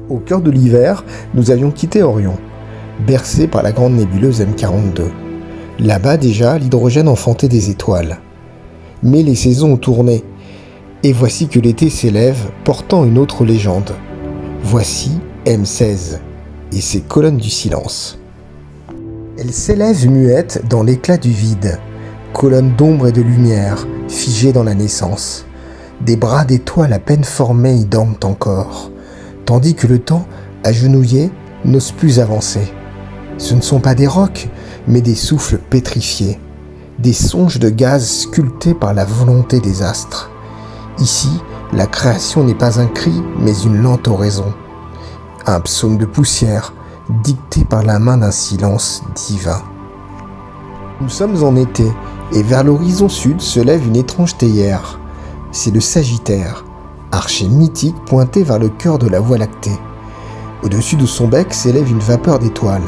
Au cœur de l'hiver, nous avions quitté Orion, bercé par la grande nébuleuse M42. Là-bas déjà, l'hydrogène enfantait des étoiles. Mais les saisons ont tourné, et voici que l'été s'élève, portant une autre légende. Voici M16 et ses colonnes du silence. Elle s'élève muette dans l'éclat du vide, colonne d'ombre et de lumière, figée dans la naissance. Des bras d'étoiles à peine formés y dorment encore, tandis que le temps, agenouillé, n'ose plus avancer. Ce ne sont pas des rocs, mais des souffles pétrifiés, des songes de gaz sculptés par la volonté des astres. Ici, la création n'est pas un cri, mais une lente oraison. Un psaume de poussière, dicté par la main d'un silence divin. Nous sommes en été, et vers l'horizon sud se lève une étrange théière. C'est le Sagittaire, archer mythique pointé vers le cœur de la Voie lactée. Au-dessus de son bec s'élève une vapeur d'étoiles.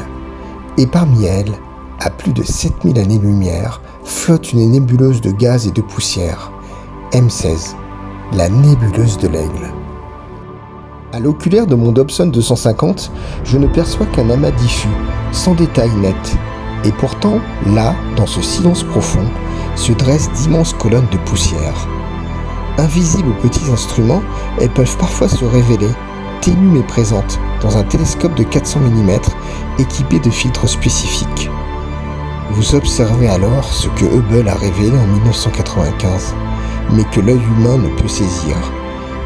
Et parmi elles, à plus de 7000 années-lumière, flotte une nébuleuse de gaz et de poussière. M16, la nébuleuse de l'Aigle. À l'oculaire de mon Dobson 250, je ne perçois qu'un amas diffus, sans détail net. Et pourtant, là, dans ce silence profond, se dressent d'immenses colonnes de poussière. Invisibles aux petits instruments, elles peuvent parfois se révéler, ténues mais présentes, dans un télescope de 400 mm équipé de filtres spécifiques. Vous observez alors ce que Hubble a révélé en 1995, mais que l'œil humain ne peut saisir,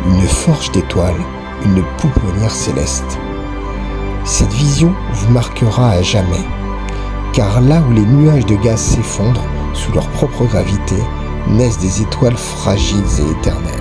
une forge d'étoiles, une pouponnière céleste. Cette vision vous marquera à jamais, car là où les nuages de gaz s'effondrent sous leur propre gravité, naissent des étoiles fragiles et éternelles.